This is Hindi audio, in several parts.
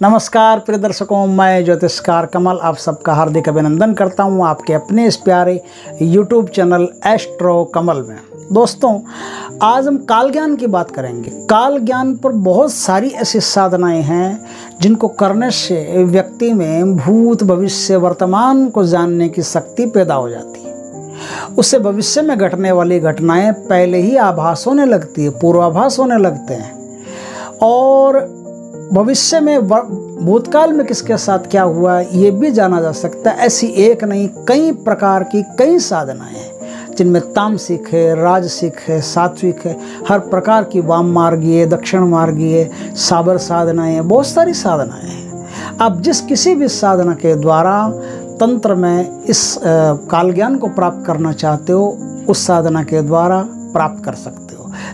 नमस्कार प्रिय दर्शकों, मैं ज्योतिषकार कमल आप सबका हार्दिक अभिनंदन करता हूं आपके अपने इस प्यारे YouTube चैनल एस्ट्रो कमल में। दोस्तों, आज हम काल ज्ञान की बात करेंगे। काल ज्ञान पर बहुत सारी ऐसी साधनाएं हैं जिनको करने से व्यक्ति में भूत भविष्य वर्तमान को जानने की शक्ति पैदा हो जाती है। उससे भविष्य में घटने वाली घटनाएं पहले ही आभास होने लगती है, पूर्वाभास होने लगते हैं और भविष्य में भूतकाल में किसके साथ क्या हुआ ये भी जाना जा सकता है। ऐसी एक नहीं कई प्रकार की कई साधनाएं हैं जिनमें तामसिक है, राजसिक है, सात्विक है, हर प्रकार की वाम मार्गीय, दक्षिण मार्गीय, साबर साधनाएं, बहुत सारी साधनाएं हैं। आप जिस किसी भी साधना के द्वारा तंत्र में इस काल ज्ञान को प्राप्त करना चाहते हो उस साधना के द्वारा प्राप्त कर सकते हो।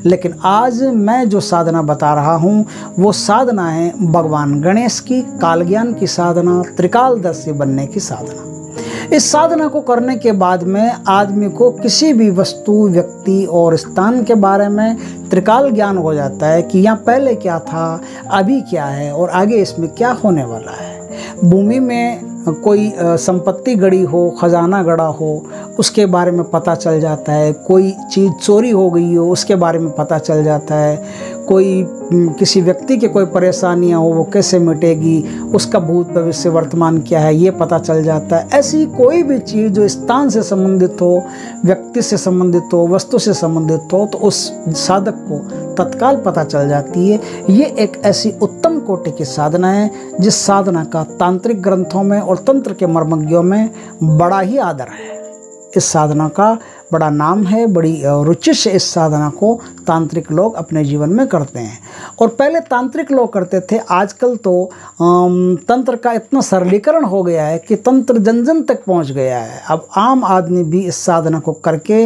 लेकिन आज मैं जो साधना बता रहा हूँ वो साधना है भगवान गणेश की काल ज्ञान की साधना, त्रिकालदर्शी बनने की साधना। इस साधना को करने के बाद में आदमी को किसी भी वस्तु, व्यक्ति और स्थान के बारे में त्रिकाल ज्ञान हो जाता है कि यहाँ पहले क्या था, अभी क्या है और आगे इसमें क्या होने वाला है। भूमि में कोई संपत्ति गड़ी हो, खजाना गड़ा हो, उसके बारे में पता चल जाता है। कोई चीज़ चोरी हो गई हो उसके बारे में पता चल जाता है। कोई किसी व्यक्ति की कोई परेशानियां हो वो कैसे मिटेगी, उसका भूत भविष्य वर्तमान क्या है ये पता चल जाता है। ऐसी कोई भी चीज़ जो स्थान से संबंधित हो, व्यक्ति से संबंधित हो, वस्तु से संबंधित हो तो उस साधक को तत्काल पता चल जाती है। ये एक ऐसी उत्तम कोटि की साधना है जिस साधना का तांत्रिक ग्रंथों में और तंत्र के मर्मज्ञों में बड़ा ही आदर है। इस साधना का बड़ा नाम है, बड़ी रुचि से इस साधना को तांत्रिक लोग अपने जीवन में करते हैं। और पहले तांत्रिक लोग करते थे, आजकल तो तंत्र का इतना सरलीकरण हो गया है कि तंत्र जन जन तक पहुंच गया है। अब आम आदमी भी इस साधना को करके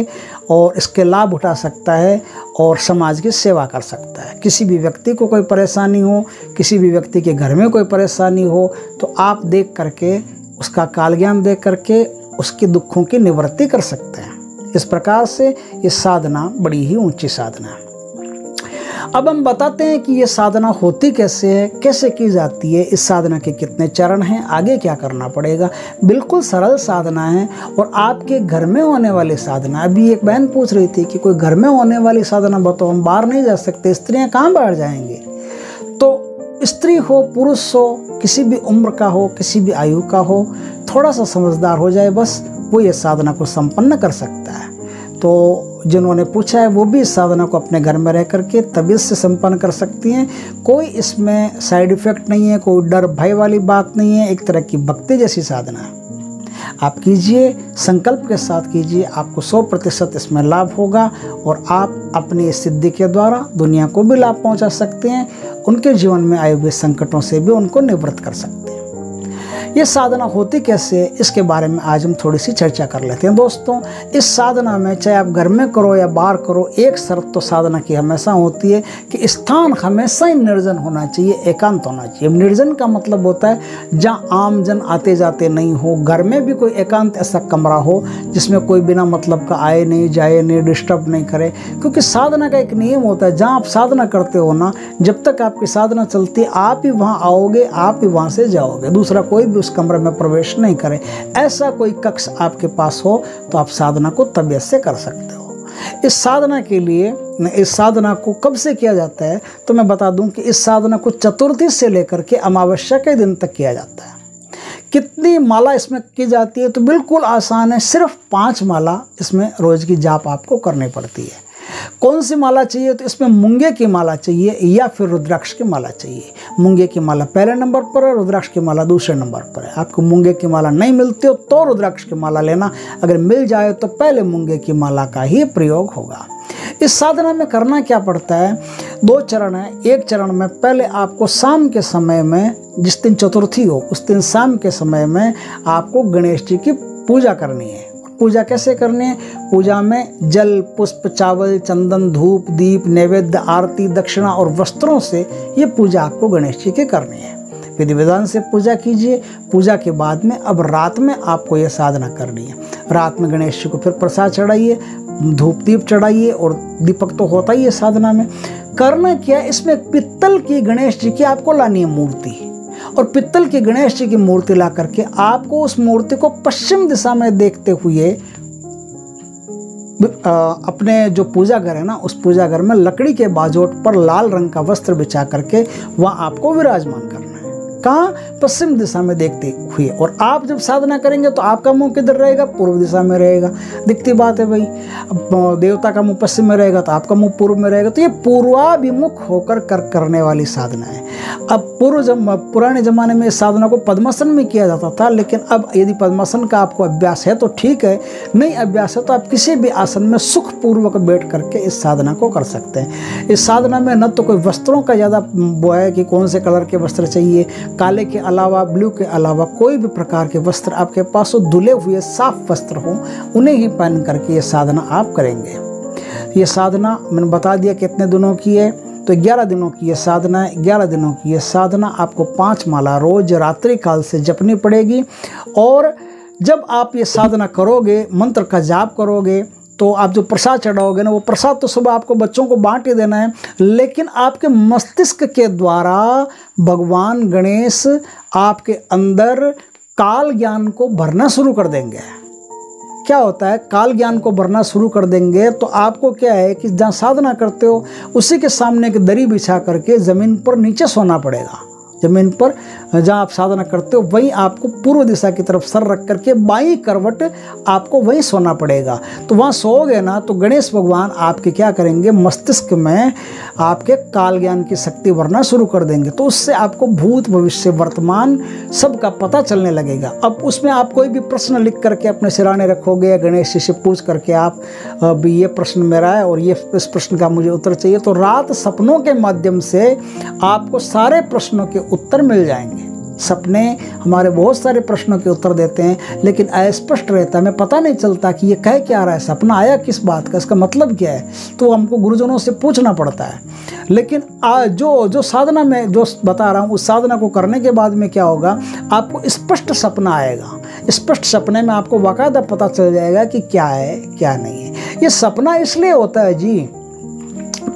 और इसके लाभ उठा सकता है और समाज की सेवा कर सकता है। किसी भी व्यक्ति को कोई परेशानी हो, किसी भी व्यक्ति के घर में कोई परेशानी हो तो आप देख करके उसका काल ज्ञान देख करके उसके दुखों की निवृत्ति कर सकते हैं। इस प्रकार से ये साधना बड़ी ही ऊंची साधना है। अब हम बताते हैं कि ये साधना होती कैसे है, कैसे की जाती है, इस साधना के कितने चरण हैं, आगे क्या करना पड़ेगा। बिल्कुल सरल साधना है और आपके घर में होने वाली साधना। अभी एक बहन पूछ रही थी कि कोई घर में होने वाली साधना बताओ, हम बाहर नहीं जा सकते, स्त्रियां कहाँ बाहर जाएंगे। तो स्त्री हो, पुरुष हो, किसी भी उम्र का हो, किसी भी आयु का हो, थोड़ा सा समझदार हो जाए बस वो ये साधना को संपन्न कर सकता है। तो जिन्होंने पूछा है वो भी इस साधना को अपने घर में रह करके तबीयत से संपन्न कर सकती हैं। कोई इसमें साइड इफ़ेक्ट नहीं है, कोई डर भय वाली बात नहीं है, एक तरह की भक्ति जैसी साधना है। आप कीजिए, संकल्प के साथ कीजिए, आपको 100% इसमें लाभ होगा और आप अपनी सिद्धि के द्वारा दुनिया को भी लाभ पहुंचा सकते हैं। उनके जीवन में आए हुए संकटों से भी उनको निवृत्त कर सकते हैं। ये साधना होती कैसे इसके बारे में आज हम थोड़ी सी चर्चा कर लेते हैं। दोस्तों, इस साधना में चाहे आप घर में करो या बाहर करो, एक शर्त तो साधना की हमेशा होती है कि स्थान हमेशा ही निर्जन होना चाहिए, एकांत होना चाहिए। निर्जन का मतलब होता है जहाँ आम जन आते जाते नहीं हो। घर में भी कोई एकांत ऐसा कमरा हो जिसमें कोई बिना मतलब का आए नहीं, जाए नहीं, डिस्टर्ब नहीं करे। क्योंकि साधना का एक नियम होता है, जहाँ आप साधना करते हो ना, जब तक आपकी साधना चलती है आप ही वहाँ आओगे, आप ही वहाँ से जाओगे, दूसरा कोई भी उस कमरे में प्रवेश नहीं करे। ऐसा कोई कक्ष आपके पास हो तो आप साधना को तबीयत से कर सकते हो। इस साधना के लिए, इस साधना को कब से किया जाता है तो मैं बता दूं कि इस साधना को चतुर्थी से लेकर के अमावस्या के दिन तक किया जाता है। कितनी माला इसमें की जाती है तो बिल्कुल आसान है, सिर्फ 5 माला इसमें रोज की जाप आपको करनी पड़ती है। कौन सी माला चाहिए तो इसमें मूंगे की माला चाहिए या फिर रुद्राक्ष की माला चाहिए। मूंगे की माला पहले नंबर पर है, रुद्राक्ष की माला दूसरे नंबर पर है। आपको मूंगे की माला नहीं मिलती हो तो रुद्राक्ष की माला लेना, अगर मिल जाए तो पहले मूंगे की माला का ही प्रयोग होगा। इस साधना में करना क्या पड़ता है, 2 चरण है। एक चरण में पहले आपको शाम के समय में, जिस दिन चतुर्थी हो उस दिन शाम के समय में आपको गणेश जी की पूजा करनी है। पूजा कैसे करनी है, पूजा में जल, पुष्प, चावल, चंदन, धूप, दीप, नैवेद्य, आरती, दक्षिणा और वस्त्रों से ये पूजा आपको गणेश जी की करनी है। विधि विधान से पूजा कीजिए। पूजा के बाद में अब रात में आपको ये साधना करनी है। रात में गणेश जी को फिर प्रसाद चढ़ाइए, धूप दीप चढ़ाइए और दीपक तो होता ही है साधना में। करना क्या, इसमें पित्तल की गणेश जी की आपको लानी है मूर्ति और पित्तल की गणेश जी की मूर्ति ला करके आपको उस मूर्ति को पश्चिम दिशा में देखते हुए अपने जो पूजा घर है ना, उस पूजा घर में लकड़ी के बाजोट पर लाल रंग का वस्त्र बिछा करके वहाँ आपको विराजमान करना है। कहाँ? पश्चिम दिशा में देखते हुए। और आप जब साधना करेंगे तो आपका मुंह किधर रहेगा? पूर्व दिशा में रहेगा। दिखती बात है भाई, देवता का मुंह पश्चिम में रहेगा तो आपका मुंह पूर्व में रहेगा। तो ये पूर्वाभिमुख होकर करने वाली साधना है। अब पुराने ज़माने में इस साधना को पद्मासन में किया जाता था, लेकिन अब यदि पद्मासन का आपको अभ्यास है तो ठीक है, नहीं अभ्यास है तो आप किसी भी आसन में सुखपूर्वक बैठ करके इस साधना को कर सकते हैं। इस साधना में न तो कोई वस्त्रों का ज़्यादा वो है कि कौन से कलर के वस्त्र चाहिए, काले के अलावा, ब्लू के अलावा कोई भी प्रकार के वस्त्र आपके पास हो, धुले हुए साफ वस्त्र हो, उन्हें ही पहन करके ये साधना आप करेंगे। ये साधना मैंने बता दिया कितने दिनों की है, तो 11 दिनों की ये साधना है। 11 दिनों की ये साधना आपको 5 माला रोज रात्रि काल से जपनी पड़ेगी। और जब आप ये साधना करोगे, मंत्र का जाप करोगे, तो आप जो प्रसाद चढ़ाओगे ना, वो प्रसाद तो सुबह आपको बच्चों को बांट ही देना है, लेकिन आपके मस्तिष्क के द्वारा भगवान गणेश आपके अंदर काल ज्ञान को भरना शुरू कर देंगे। क्या होता है? काल ज्ञान को भरना शुरू कर देंगे तो आपको क्या है कि जहाँ साधना करते हो उसी के सामने एक दरी बिछा करके ज़मीन पर नीचे सोना पड़ेगा। ज़मीन पर जहाँ आप साधना करते हो वहीं आपको पूर्व दिशा की तरफ सर रख करके बाईं करवट आपको वहीं सोना पड़ेगा। तो वहाँ सोओगे ना तो गणेश भगवान आपके क्या करेंगे? मस्तिष्क में आपके काल ज्ञान की शक्ति भरना शुरू कर देंगे। तो उससे आपको भूत भविष्य वर्तमान सब का पता चलने लगेगा। अब उसमें आप कोई भी प्रश्न लिख करके अपने सिराने रखोगे, गणेश जी से पूछ करके आप भी ये प्रश्न मेरा है और ये इस प्रश्न का मुझे उत्तर चाहिए, तो रात सपनों के माध्यम से आपको सारे प्रश्नों के उत्तर मिल जाएंगे। सपने हमारे बहुत सारे प्रश्नों के उत्तर देते हैं, लेकिन अस्पष्ट रहता है, हमें पता नहीं चलता कि ये कह क्या रहा है, सपना आया किस बात का, इसका मतलब क्या है, तो हमको गुरुजनों से पूछना पड़ता है। लेकिन जो साधना में जो बता रहा हूँ, उस साधना को करने के बाद में क्या होगा? आपको स्पष्ट सपना आएगा। स्पष्ट सपने में आपको बाकायदा पता चल जाएगा कि क्या है क्या नहीं है। ये सपना इसलिए होता है जी।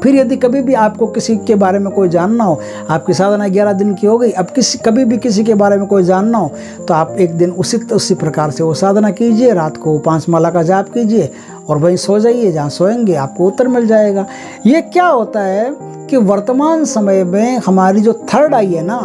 फिर यदि कभी भी आपको किसी के बारे में कोई जानना हो, आपकी साधना 11 दिन की हो गई, अब कभी भी किसी के बारे में कोई जानना हो तो आप एक दिन उसी प्रकार से वो साधना कीजिए, रात को 5 माला का जाप कीजिए और वहीं सो जाइए, जहाँ सोएंगे आपको उत्तर मिल जाएगा। ये क्या होता है कि वर्तमान समय में हमारी जो थर्ड आई है ना,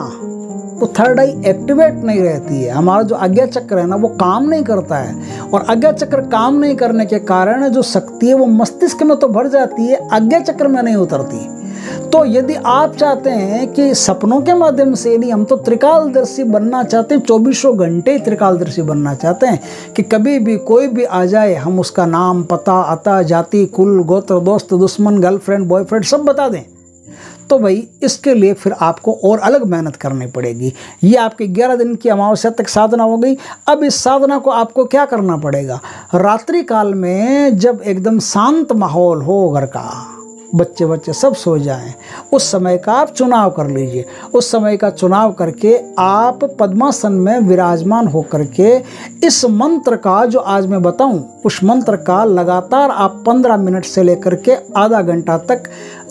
वो थर्ड आई एक्टिवेट नहीं रहती है। हमारा जो आज्ञा चक्र है ना, वो काम नहीं करता है, और आज्ञा चक्र काम नहीं करने के कारण जो शक्ति है वो मस्तिष्क में तो भर जाती है, आज्ञा चक्र में नहीं उतरती। तो यदि आप चाहते हैं कि सपनों के माध्यम से, नहीं हम तो त्रिकालदर्शी बनना चाहते हैं, 24 घंटे त्रिकालदर्शी बनना चाहते हैं कि कभी भी कोई भी आ जाए हम उसका नाम, पता, अता, जाति, कुल, गोत्र, दोस्त, दुश्मन, गर्लफ्रेंड, बॉयफ्रेंड सब बता दें, तो भाई इसके लिए फिर आपको और अलग मेहनत करनी पड़ेगी। ये आपके 11 दिन की अमावस्या तक साधना हो गई। अब इस साधना को आपको क्या करना पड़ेगा? रात्रि काल में जब एकदम शांत माहौल हो, घर का बच्चे सब सो जाएं, उस समय का आप चुनाव कर लीजिए। उस समय का चुनाव करके आप पद्मासन में विराजमान होकर के इस मंत्र का, जो आज मैं बताऊं, उस मंत्र का लगातार आप 15 मिनट से लेकर के आधा घंटा तक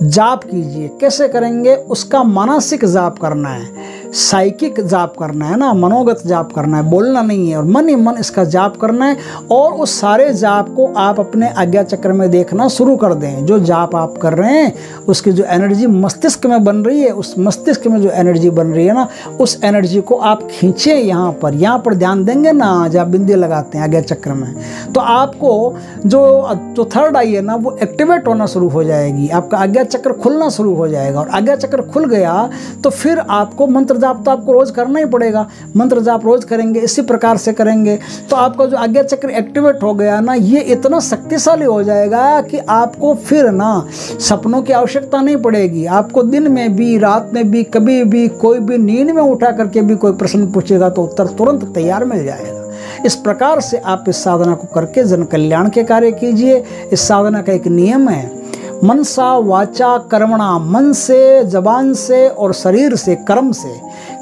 जाप कीजिए। कैसे करेंगे? उसका मानसिक जाप करना है, साइकिक जाप करना है ना, मनोगत जाप करना है, बोलना नहीं है, और मन ही मन इसका जाप करना है। और उस सारे जाप को आप अपने आज्ञा चक्र में देखना शुरू कर दें। जो जाप आप कर रहे हैं उसकी जो एनर्जी मस्तिष्क में बन रही है, उस मस्तिष्क में जो एनर्जी बन रही है ना, उस एनर्जी को आप खींचे यहाँ पर ध्यान देंगे ना, जहाँ बिंदी लगाते हैं आज्ञा चक्र में, तो आपको जो थर्ड आई है ना, वो एक्टिवेट होना शुरू हो जाएगी। आपका आज्ञा चक्र खुलना शुरू हो जाएगा, और आज्ञा चक्र खुल गया तो फिर आपको मंत्र जाप तो आपको रोज करना ही पड़ेगा। मंत्र जाप रोज करेंगे, इसी प्रकार से करेंगे तो आपका जो आज्ञा चक्र एक्टिवेट हो गया ना, ये इतना शक्तिशाली हो जाएगा कि आपको फिर ना सपनों की आवश्यकता नहीं पड़ेगी। आपको दिन में भी, रात में भी, कभी भी, कोई भी नींद में उठा करके भी कोई प्रश्न पूछेगा तो उत्तर तुरंत तैयार मिल जाएगा। इस प्रकार से आप इस साधना को करके जन कल्याण के कार्य कीजिए। इस साधना का एक नियम है, मनसा वाचा कर्मणा, मन से, जबान से और शरीर से, कर्म से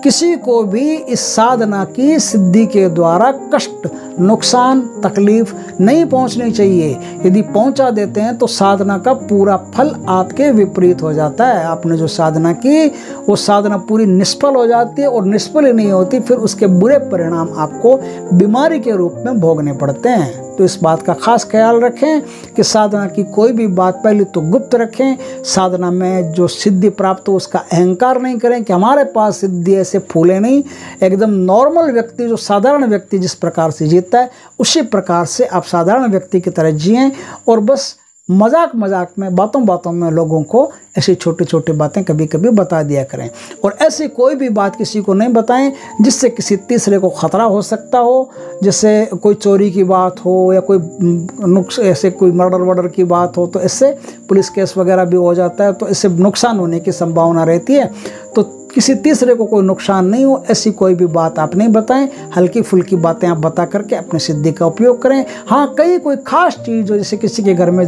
किसी को भी इस साधना की सिद्धि के द्वारा कष्ट नुकसान तकलीफ नहीं पहुंचनी चाहिए। यदि पहुंचा देते हैं तो साधना का पूरा फल आपके विपरीत हो जाता है। आपने जो साधना की वो साधना पूरी निष्फल हो जाती है, और निष्फल ही नहीं होती, फिर उसके बुरे परिणाम आपको बीमारी के रूप में भोगने पड़ते हैं। तो इस बात का खास ख्याल रखें कि साधना की कोई भी बात पहले तो गुप्त रखें। साधना में जो सिद्धि प्राप्त हो उसका अहंकार नहीं करें कि हमारे पास सिद्धि, ऐसे फूले नहीं। एकदम नॉर्मल व्यक्ति, जो साधारण व्यक्ति जिस प्रकार से जीता है उसी प्रकार से आप साधारण व्यक्ति की तरह जिएं, और बस मजाक मजाक में, बातों बातों में लोगों को ऐसी छोटी छोटी बातें कभी कभी बता दिया करें। और ऐसी कोई भी बात किसी को नहीं बताएं जिससे किसी तीसरे को खतरा हो सकता हो, जैसे कोई चोरी की बात हो या कोई ऐसे कोई मर्डर वर्डर की बात हो, तो इससे पुलिस केस वगैरह भी हो जाता है, तो इससे नुकसान होने की संभावना रहती है। तो किसी तीसरे को कोई नुकसान नहीं हो ऐसी कोई भी बात आप नहीं बताएं। हल्की फुल्की बातें आप बता करके अपनी सिद्धि का उपयोग करें। हाँ, कोई खास चीज़ हो, जैसे किसी के घर में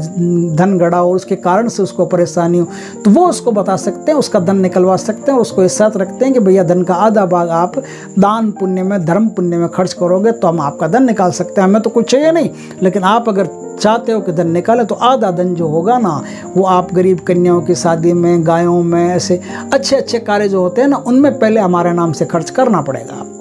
धन गड़ा हो, उसके कारण से उसको परेशानी हो, तो वो उसको बता सकते हैं, उसका धन निकलवा सकते हैं, और उसको इस साथ रखते हैं कि भैया धन का आधा भाग आप दान पुण्य में, धर्म पुण्य में खर्च करोगे तो हम आपका धन निकाल सकते हैं, हमें तो कुछ चाहिए नहीं, लेकिन आप अगर चाहते हो कि धन निकाले तो आधा धन जो होगा ना वो आप गरीब कन्याओं की शादी में, गायों में, ऐसे अच्छे अच्छे कार्य जो होते हैं ना उनमें पहले हमारे नाम से खर्च करना पड़ेगा आपको।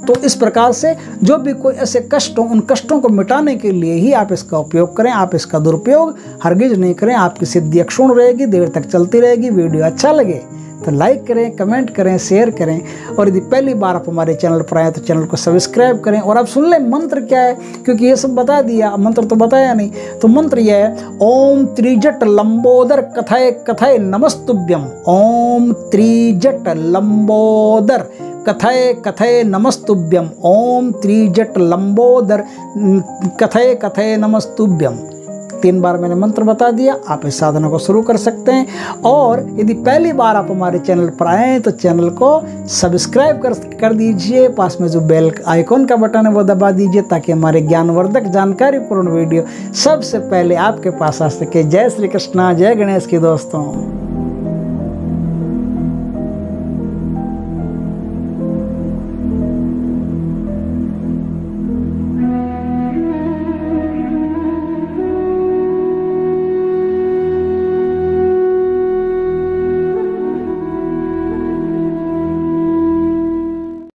तो इस प्रकार से जो भी कोई ऐसे कष्ट हो, उन कष्टों को मिटाने के लिए ही आप इसका उपयोग करें। आप इसका दुरुपयोग हरगिज नहीं करें। आपकी सिद्धि अक्षुण्ण रहेगी, देर तक चलती रहेगी। वीडियो अच्छा लगे तो लाइक करें, कमेंट करें, शेयर करें, और यदि पहली बार आप हमारे चैनल पर आए तो चैनल को सब्सक्राइब करें। और आप सुन लें मंत्र क्या है, क्योंकि ये सब बता दिया, मंत्र तो बताया नहीं। तो मंत्र यह है, ओम त्रिजट लंबोदर कथय कथय नमस्तुभ्यम। ओम त्रिजट लंबोदर कथय कथय नमस्तुभ्यम। ओम त्रिजट लंबोदर कथय कथय नमस्तुभ्यम। 3 बार मैंने मंत्र बता दिया। आप इस साधना को शुरू कर सकते हैं। और यदि पहली बार आप हमारे चैनल पर आए तो चैनल को सब्सक्राइब कर दीजिए। पास में जो बेल आइकॉन का बटन है वो दबा दीजिए, ताकि हमारे ज्ञानवर्धक जानकारीपूर्ण वीडियो सबसे पहले आपके पास आ सके। जय श्री कृष्णा, जय गणेश की दोस्तों।